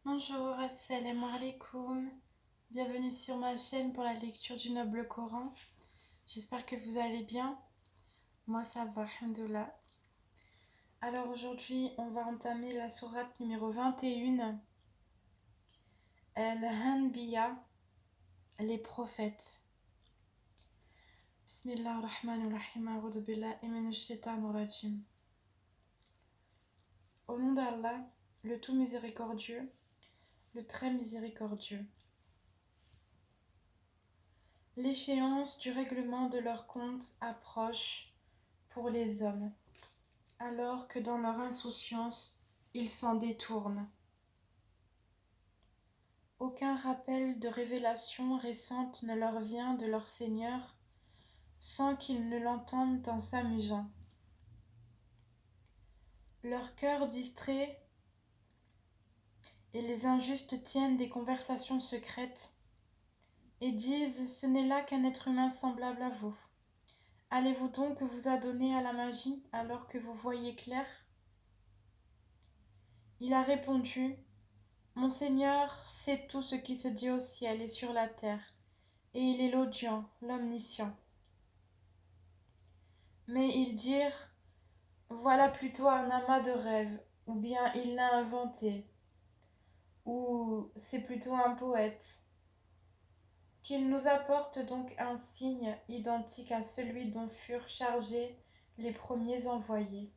Bonjour, assalamu alaikum. Bienvenue sur ma chaîne pour la lecture du Noble Coran. J'espère que vous allez bien. Moi ça va, alhamdoulilah. Alors aujourd'hui, on va entamer la sourate numéro 21, Al-Anbiya, les prophètes. Bismillahirrahmanirrahim, a'udhu billahi minash shaitanir rajim. Au nom d'Allah, le tout miséricordieux, le très miséricordieux. L'échéance du règlement de leur compte approche pour les hommes, alors que dans leur insouciance, ils s'en détournent. Aucun rappel de révélation récente ne leur vient de leur Seigneur sans qu'ils ne l'entendent en s'amusant. Leur cœur distrait et les injustes tiennent des conversations secrètes et disent « Ce n'est là qu'un être humain semblable à vous. Allez-vous donc vous adonner à la magie alors que vous voyez clair ?» Il a répondu « Mon Seigneur sait tout ce qui se dit au ciel et sur la terre, et il est l'audient, l'omniscient. » Mais ils dirent « Voilà plutôt un amas de rêves, ou bien il l'a inventé, ou c'est plutôt un poète. Qu'il nous apporte donc un signe identique à celui dont furent chargés les premiers envoyés. »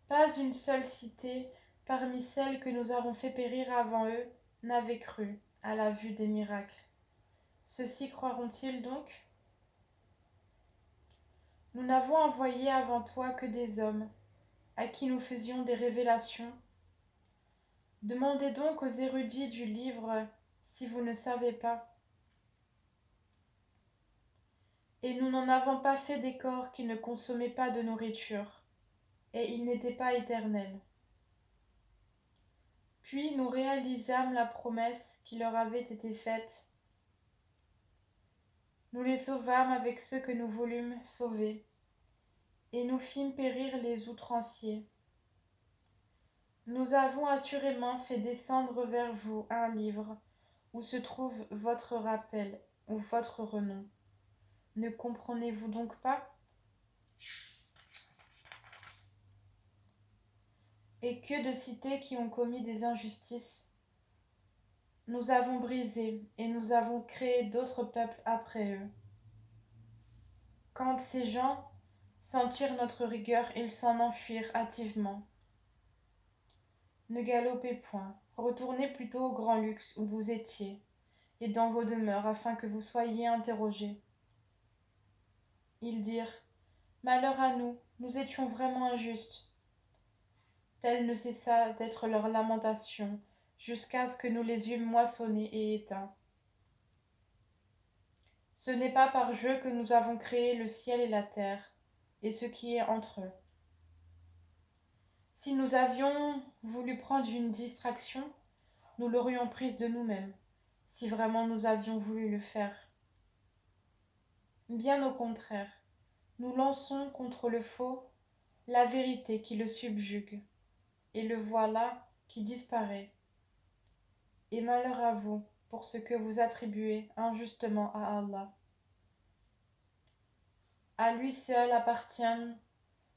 Pas une seule cité parmi celles que nous avons fait périr avant eux n'avait cru à la vue des miracles. Ceux-ci croiront-ils donc ? Nous n'avons envoyé avant toi que des hommes, à qui nous faisions des révélations. Demandez donc aux érudits du livre si vous ne savez pas. Et nous n'en avons pas fait des corps qui ne consommaient pas de nourriture, et ils n'étaient pas éternels. Puis nous réalisâmes la promesse qui leur avait été faite. Nous les sauvâmes avec ceux que nous voulûmes sauver, et nous fîmes périr les outranciers. Nous avons assurément fait descendre vers vous un livre où se trouve votre rappel ou votre renom. Ne comprenez-vous donc pas ? Et que de cités qui ont commis des injustices ? Nous avons brisé et nous avons créé d'autres peuples après eux. Quand ces gens sentirent notre rigueur, ils s'en enfuirent hâtivement. Ne galopez point, retournez plutôt au grand luxe où vous étiez, et dans vos demeures, afin que vous soyez interrogés. Ils dirent, malheur à nous, nous étions vraiment injustes. Telle ne cessa d'être leur lamentation, jusqu'à ce que nous les eûmes moissonnés et éteints. Ce n'est pas par jeu que nous avons créé le ciel et la terre, et ce qui est entre eux. Si nous avions voulu prendre une distraction, nous l'aurions prise de nous-mêmes, si vraiment nous avions voulu le faire. Bien au contraire, nous lançons contre le faux la vérité qui le subjugue, et le voilà qui disparaît. Et malheur à vous pour ce que vous attribuez injustement à Allah. À lui seul appartiennent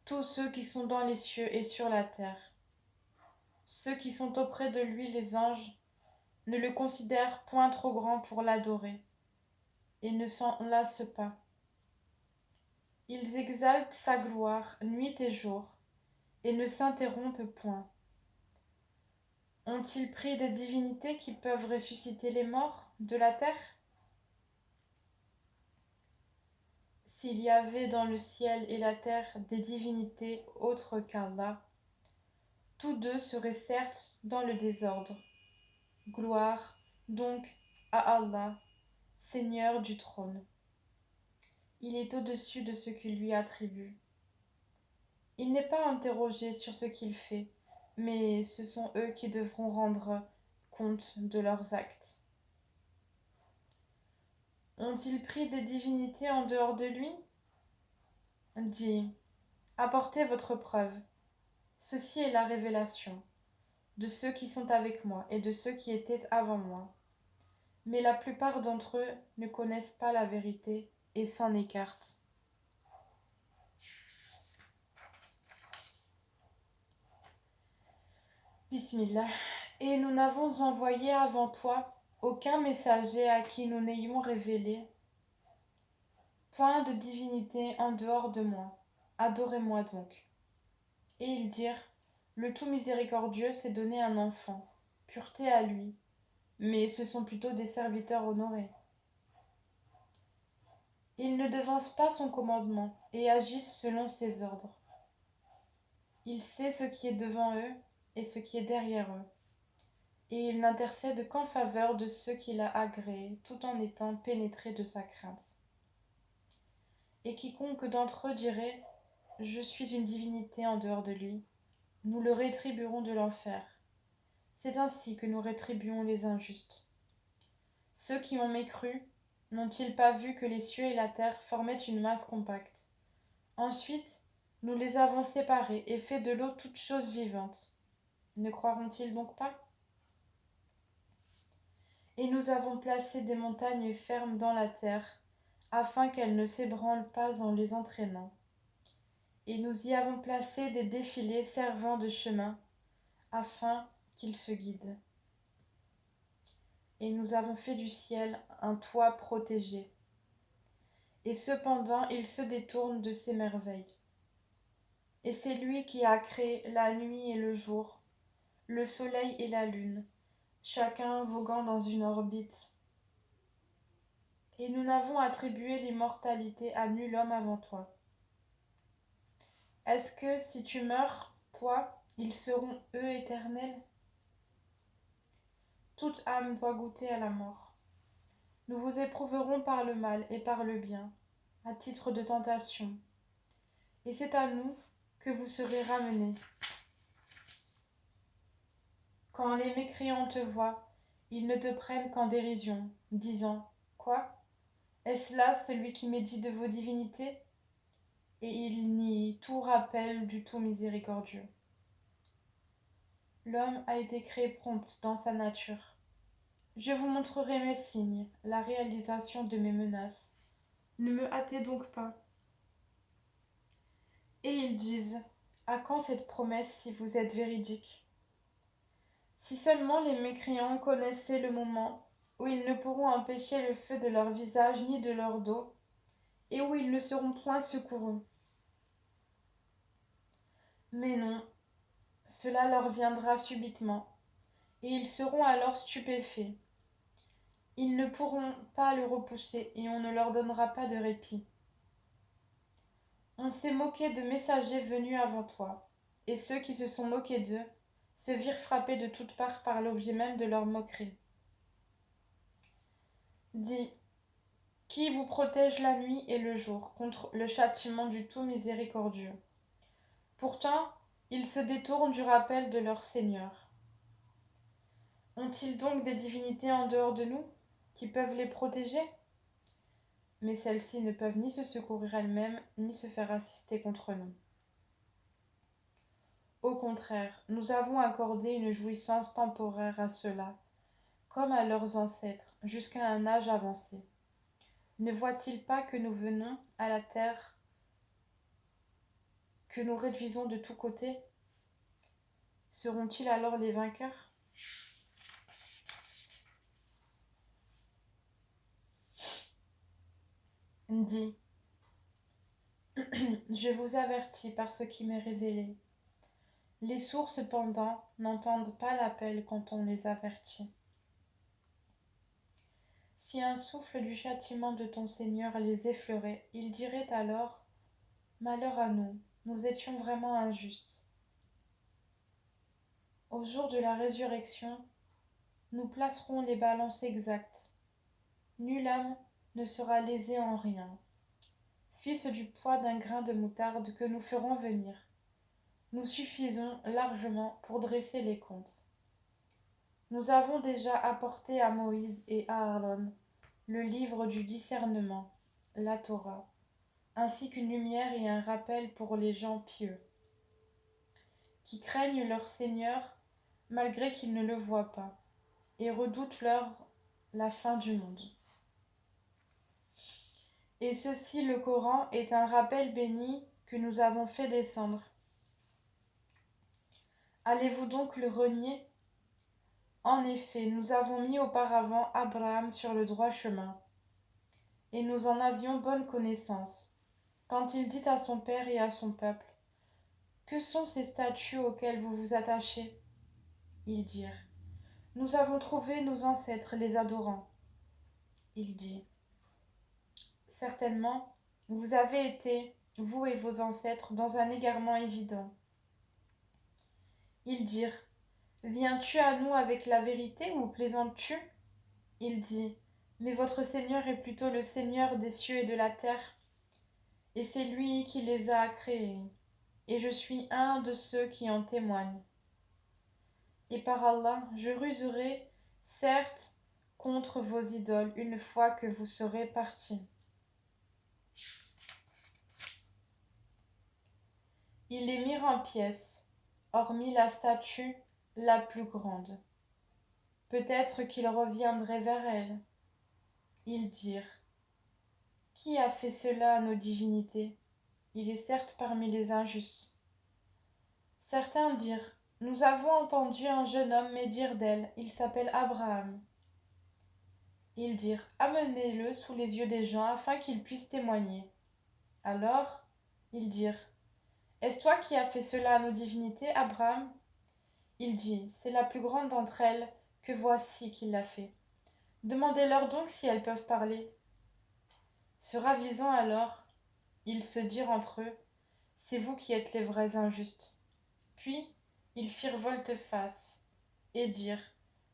tous ceux qui sont dans les cieux et sur la terre. Ceux qui sont auprès de lui, les anges, ne le considèrent point trop grand pour l'adorer, et ne s'en lassent pas. Ils exaltent sa gloire nuit et jour, et ne s'interrompent point. Ont-ils pris des divinités qui peuvent ressusciter les morts de la terre ? S'il y avait dans le ciel et la terre des divinités autres qu'Allah, tous deux seraient certes dans le désordre. Gloire donc à Allah, Seigneur du trône. Il est au-dessus de ce qu'il lui attribue. Il n'est pas interrogé sur ce qu'il fait, mais ce sont eux qui devront rendre compte de leurs actes. Ont-ils pris des divinités en dehors de lui ? Dis, apportez votre preuve. Ceci est la révélation. de ceux qui sont avec moi et de ceux qui étaient avant moi. Mais la plupart d'entre eux ne connaissent pas la vérité et s'en écartent. Bismillah. Et nous n'avons envoyé avant toi aucun messager à qui nous n'ayons révélé point de divinité en dehors de moi. Adorez-moi donc. Et ils dirent, le tout miséricordieux s'est donné un enfant, pureté à lui, mais ce sont plutôt des serviteurs honorés. Ils ne devancent pas son commandement et agissent selon ses ordres. Il sait ce qui est devant eux et ce qui est derrière eux, et il n'intercède qu'en faveur de ceux qu'il a agréés, tout en étant pénétré de sa crainte. Et quiconque d'entre eux dirait « Je suis une divinité en dehors de lui », nous le rétribuerons de l'enfer. C'est ainsi que nous rétribuons les injustes. Ceux qui ont mécru, n'ont-ils pas vu que les cieux et la terre formaient une masse compacte? Ensuite, nous les avons séparés et fait de l'eau toute chose vivante. Ne croiront-ils donc pas? Et nous avons placé des montagnes fermes dans la terre, afin qu'elles ne s'ébranlent pas en les entraînant. Et nous y avons placé des défilés servant de chemin, afin qu'ils se guident. Et nous avons fait du ciel un toit protégé. Et cependant il se détourne de ces merveilles. Et c'est lui qui a créé la nuit et le jour, le soleil et la lune, chacun voguant dans une orbite. Et nous n'avons attribué l'immortalité à nul homme avant toi. Est-ce que si tu meurs, toi, ils seront eux éternels? Toute âme doit goûter à la mort. Nous vous éprouverons par le mal et par le bien, à titre de tentation. Et c'est à nous que vous serez ramenés. Quand les mécréants te voient, ils ne te prennent qu'en dérision, disant « Quoi? Est-ce là celui qui médit de vos divinités ?» Et ils nient tout rappel du tout miséricordieux. L'homme a été créé prompt dans sa nature. Je vous montrerai mes signes, la réalisation de mes menaces. Ne me hâtez donc pas. Et ils disent, à quand cette promesse si vous êtes véridique? Si seulement les mécréants connaissaient le moment où ils ne pourront empêcher le feu de leur visage ni de leur dos, et où ils ne seront point secourus. Mais non, cela leur viendra subitement, et ils seront alors stupéfaits. Ils ne pourront pas le repousser, et on ne leur donnera pas de répit. On s'est moqué de messagers venus avant toi, et ceux qui se sont moqués d'eux se virent frappés de toutes parts par l'objet même de leur moquerie. Dis, qui vous protège la nuit et le jour contre le châtiment du tout miséricordieux? Pourtant, ils se détournent du rappel de leur Seigneur. Ont-ils donc des divinités en dehors de nous qui peuvent les protéger? Mais celles-ci ne peuvent ni se secourir elles-mêmes, ni se faire assister contre nous. Au contraire, nous avons accordé une jouissance temporaire à ceux-là, comme à leurs ancêtres, jusqu'à un âge avancé. Ne voient-ils pas que nous venons à la terre, que nous réduisons de tous côtés? Seront-ils alors les vainqueurs? Dis, je vous avertis par ce qui m'est révélé. Les sourds cependant n'entendent pas l'appel quand on les avertit. Si un souffle du châtiment de ton Seigneur les effleurait, ils diraient alors « Malheur à nous, nous étions vraiment injustes. » Au jour de la résurrection, nous placerons les balances exactes. Nulle âme ne sera lésée en rien. Fils du poids d'un grain de moutarde que nous ferons venir, nous suffisons largement pour dresser les comptes. Nous avons déjà apporté à Moïse et à Aaron le livre du discernement, la Torah, ainsi qu'une lumière et un rappel pour les gens pieux, qui craignent leur Seigneur malgré qu'ils ne le voient pas, et redoutent la fin du monde. Et ceci, le Coran, est un rappel béni que nous avons fait descendre. Allez-vous donc le renier? En effet, nous avons mis auparavant Abraham sur le droit chemin, et nous en avions bonne connaissance, quand il dit à son père et à son peuple: Que sont ces statues auxquelles vous vous attachez? Ils dirent: Nous avons trouvé nos ancêtres les adorant. Il dit: Certainement, vous avez été, vous et vos ancêtres, dans un égarement évident. Ils dirent: Viens-tu à nous avec la vérité ou plaisantes-tu? Il dit: Mais votre Seigneur est plutôt le Seigneur des cieux et de la terre, et c'est lui qui les a créés, et je suis un de ceux qui en témoignent. Et par Allah, je ruserai, certes, contre vos idoles une fois que vous serez partis. Ils les mirent en pièces, hormis la statue la plus grande. Peut-être qu'ils reviendraient vers elle. Ils dirent: Qui a fait cela à nos divinités? Il est certes parmi les injustes. Certains dirent: Nous avons entendu un jeune homme médire d'elle, il s'appelle Abraham. Ils dirent: Amenez-le sous les yeux des gens afin qu'il puisse témoigner. Alors, ils dirent: Est-ce toi qui as fait cela à nos divinités, Abraham? Il dit: C'est la plus grande d'entre elles que voici qui l'a fait. Demandez-leur donc si elles peuvent parler. Se ravisant alors, ils se dirent entre eux: C'est vous qui êtes les vrais injustes. Puis, ils firent volte-face et dirent: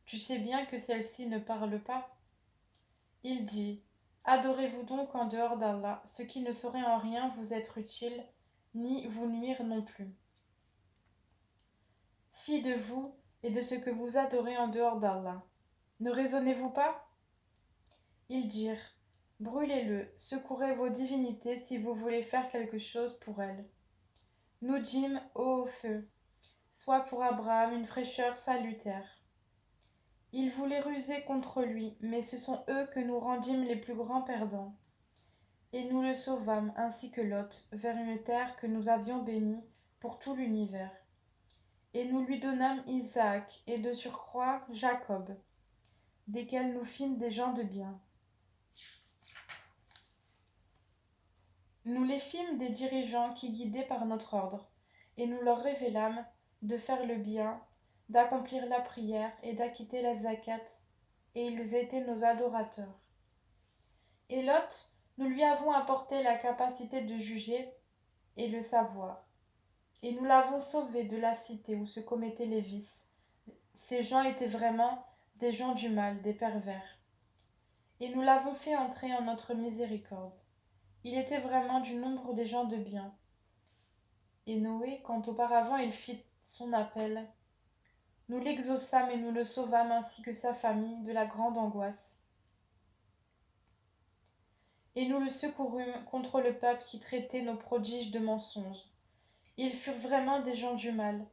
Tu sais bien que celle-ci ne parle pas. Il dit: Adorez-vous donc en dehors d'Allah, ce qui ne saurait en rien vous être utile, ni vous nuire non plus. Fi de vous et de ce que vous adorez en dehors d'Allah. Ne raisonnez-vous pas? Ils dirent: Brûlez-le, secourez vos divinités si vous voulez faire quelque chose pour elles. Nous dîmes, ô feu, soit pour Abraham une fraîcheur salutaire. Ils voulaient ruser contre lui, mais ce sont eux que nous rendîmes les plus grands perdants. Et nous le sauvâmes, ainsi que Lot, vers une terre que nous avions bénie pour tout l'univers. Et nous lui donnâmes Isaac, et de surcroît Jacob, desquels nous fîmes des gens de bien. Nous les fîmes des dirigeants qui guidaient par notre ordre, et nous leur révélâmes de faire le bien, d'accomplir la prière et d'acquitter la zakat, et ils étaient nos adorateurs. Et Lot, nous lui avons apporté la capacité de juger et le savoir, et nous l'avons sauvé de la cité où se commettaient les vices. Ces gens étaient vraiment des gens du mal, des pervers. Et nous l'avons fait entrer en notre miséricorde. Il était vraiment du nombre des gens de bien. Et Noé, quand auparavant il fit son appel, nous l'exaucâmes et nous le sauvâmes ainsi que sa famille de la grande angoisse. Et nous le secourûmes contre le peuple qui traitait nos prodiges de mensonges. Ils furent vraiment des gens du mal.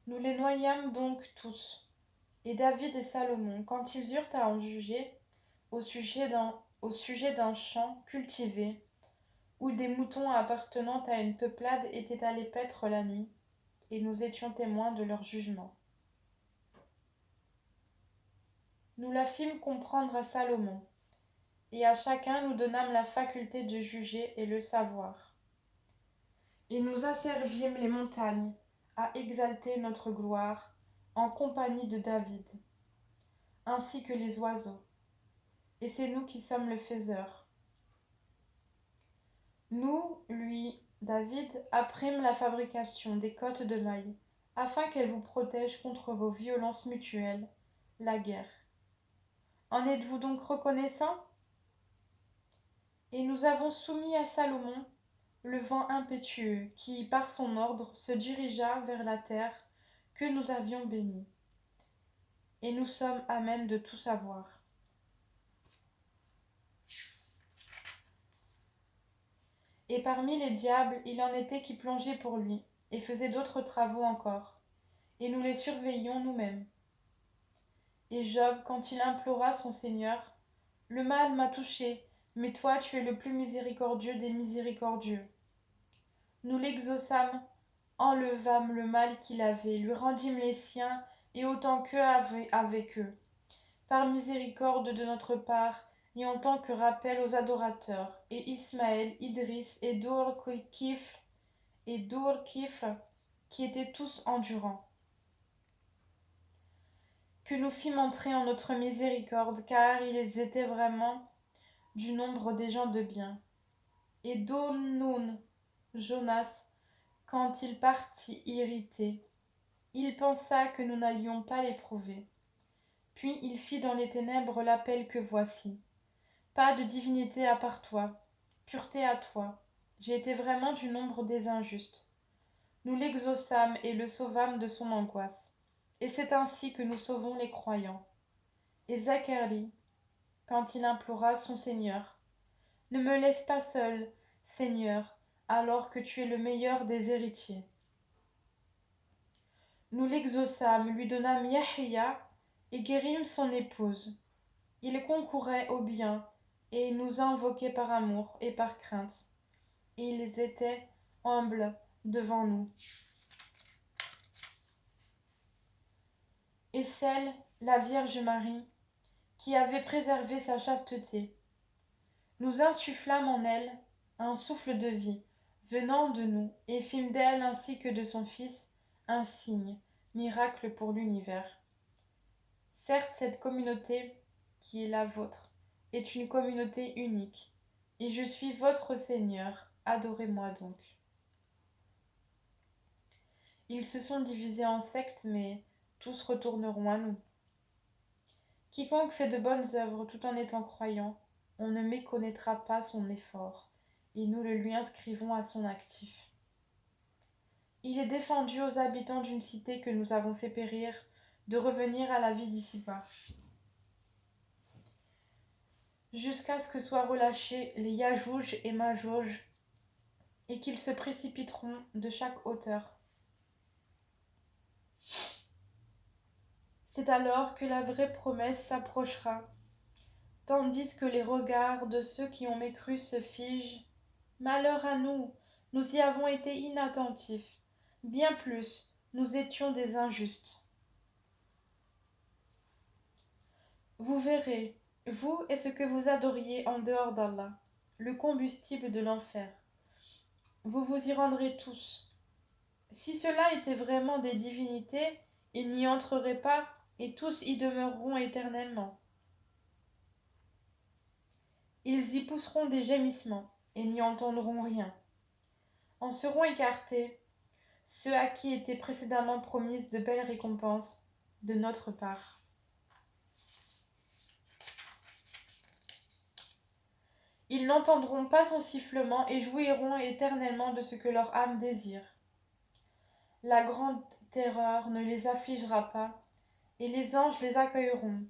Nous les noyâmes donc tous. Et David et Salomon, quand ils eurent à en juger, au sujet d'un champ cultivé, où des moutons appartenant à une peuplade étaient allés paître la nuit, et nous étions témoins de leur jugement. Nous la fîmes comprendre à Salomon, et à chacun nous donnâmes la faculté de juger et le savoir. Et nous asservîmes les montagnes à exalter notre gloire en compagnie de David, ainsi que les oiseaux. Et c'est nous qui sommes le faiseur. Nous, lui, David, apprîmes la fabrication des cottes de mailles, afin qu'elles vous protègent contre vos violences mutuelles, la guerre. En êtes-vous donc reconnaissants? Et nous avons soumis à Salomon le vent impétueux qui, par son ordre, se dirigea vers la terre que nous avions bénie. Et nous sommes à même de tout savoir. Et parmi les diables, il en était qui plongeaient pour lui, et faisaient d'autres travaux encore. Et nous les surveillions nous-mêmes. Et Job, quand il implora son Seigneur, le mal m'a touché, mais toi tu es le plus miséricordieux des miséricordieux. Nous l'exaucâmes, enlevâmes le mal qu'il avait, lui rendîmes les siens, et autant qu'eux avec eux, par miséricorde de notre part, et en tant que rappel aux adorateurs, et Ismaël, Idris, et Dour-Kifl, qui étaient tous endurants, que nous fîmes entrer en notre miséricorde, car ils étaient vraiment du nombre des gens de bien. Et Donoun, Jonas, quand il partit irrité, il pensa que nous n'allions pas l'éprouver. Puis il fit dans les ténèbres l'appel que voici. Pas de divinité à part toi, pureté à toi. J'ai été vraiment du nombre des injustes. Nous l'exaucâmes et le sauvâmes de son angoisse. Et c'est ainsi que nous sauvons les croyants. Et Zacharie, quand il implora son Seigneur, ne me laisse pas seul, Seigneur, alors que tu es le meilleur des héritiers. Nous l'exaucâmes, lui donnâmes Yahya et guérîmes son épouse. Il concourait au bien et nous invoquait par amour et par crainte. Et ils étaient humbles devant nous. Et celle, la Vierge Marie, qui avait préservé sa chasteté, nous insufflâmes en elle un souffle de vie venant de nous et fîmes d'elle ainsi que de son Fils un signe, miracle pour l'univers. Certes, cette communauté, qui est la vôtre, est une communauté unique, et je suis votre Seigneur, adorez-moi donc. Ils se sont divisés en sectes, mais tous retourneront à nous. Quiconque fait de bonnes œuvres tout en étant croyant, on ne méconnaîtra pas son effort, et nous le lui inscrivons à son actif. Il est défendu aux habitants d'une cité que nous avons fait périr de revenir à la vie d'ici-bas, jusqu'à ce que soient relâchés les Yajouj et Majouj, et qu'ils se précipiteront de chaque hauteur. C'est alors que la vraie promesse s'approchera, tandis que les regards de ceux qui ont mécru se figent. Malheur à nous, nous y avons été inattentifs. Bien plus, nous étions des injustes. Vous verrez, vous et ce que vous adoriez en dehors d'Allah, le combustible de l'enfer. Vous vous y rendrez tous. Si cela était vraiment des divinités, ils n'y entreraient pas et tous y demeureront éternellement. Ils y pousseront des gémissements et n'y entendront rien. En seront écartés ceux à qui étaient précédemment promises de belles récompenses de notre part. Ils n'entendront pas son sifflement et jouiront éternellement de ce que leur âme désire. La grande terreur ne les affligera pas, et les anges les accueilleront.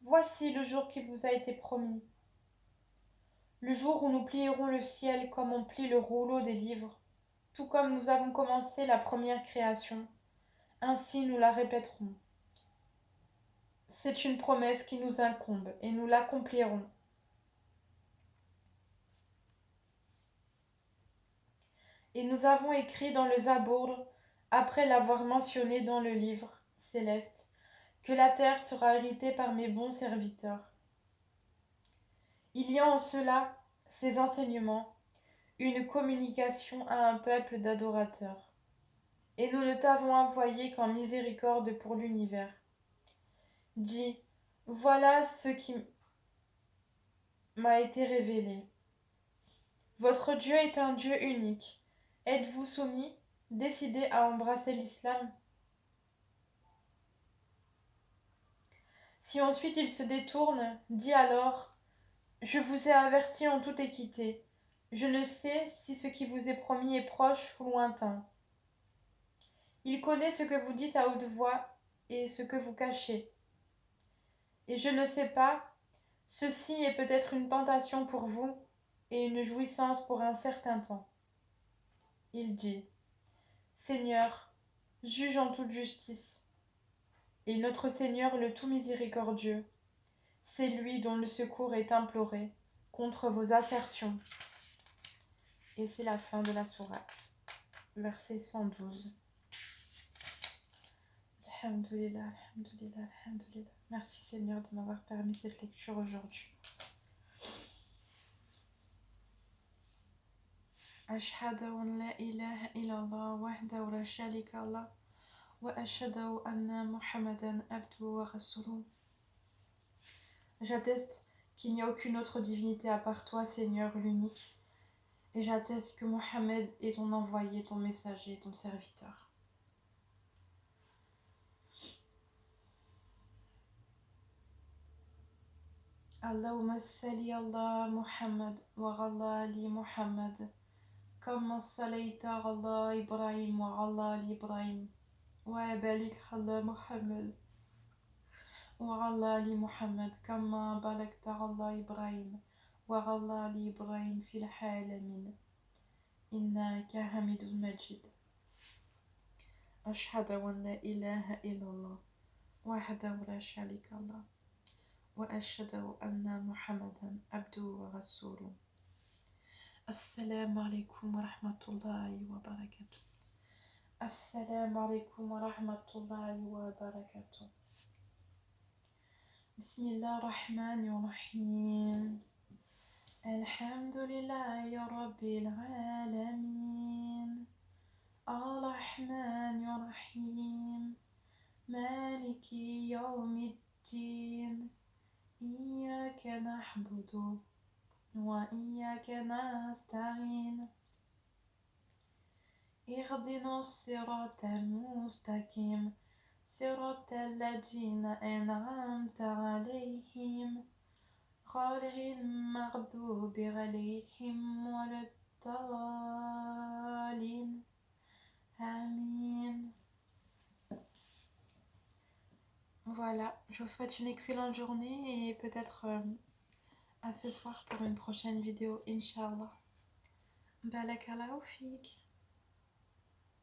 Voici le jour qui vous a été promis. Le jour où nous plierons le ciel comme on plie le rouleau des livres, tout comme nous avons commencé la première création, ainsi nous la répéterons. C'est une promesse qui nous incombe, et nous l'accomplirons. Et nous avons écrit dans le Zabour, après l'avoir mentionné dans le livre céleste, que la terre sera héritée par mes bons serviteurs. Il y a en cela, ces enseignements, une communication à un peuple d'adorateurs. Et nous ne t'avons envoyé qu'en miséricorde pour l'univers. Dis, voilà ce qui m'a été révélé. Votre Dieu est un Dieu unique. Êtes-vous soumis, décidés à embrasser l'islam? Si ensuite il se détourne, dis alors, je vous ai averti en toute équité. Je ne sais si ce qui vous est promis est proche ou lointain. Il connaît ce que vous dites à haute voix et ce que vous cachez. Et je ne sais pas, ceci est peut-être une tentation pour vous et une jouissance pour un certain temps. Il dit, Seigneur, juge en toute justice. et notre Seigneur le tout miséricordieux. C'est lui dont le secours est imploré contre vos assertions. Et c'est la fin de la sourate, verset 112. Alhamdulillah, alhamdulillah, alhamdulillah. Merci Seigneur de m'avoir permis cette lecture aujourd'hui. أشهد أن لا إله إلا الله وحده لا شريك له وأشهد أن محمدا عبده ورسوله. J'atteste qu'il n'y a aucune autre divinité à part toi, Seigneur l'unique, et j'atteste que Mohammed est ton envoyé, ton messager, ton serviteur. Allahumma salli ala Muhammad wa ala ali Muhammad. كما صليت على إبراهيم وعلى آل إبراهيم وبارك على محمد وعلى آل محمد كما باركت على إبراهيم وعلى آل إبراهيم في العالمين إنك حميد مجيد. أشهد أن لا إله إلا الله وحده لا شريك له وأشهد أن محمدا عبده ورسوله. Assalamu alaikum wa rahmatullahi wa barakatuh. Assalamu alaikum wa rahmatullahi wa barakatuh. Bismillah ar-Rahman ar-Rahim. Alhamdulillahi Rabbil Alamin. Ar-Rahman ar-Rahim. Maliki yawmiddin. Iyaka na'budu وإياك نستعين اهدنا الصراط المستقيم صراط الذين أنعمت عليهم غير المغضوب عليهم ولا الضالين آمين. Voilà, je vous souhaite une excellente journée et peut-être à ce soir pour une prochaine vidéo, Inch'Allah. Barakallahu fik.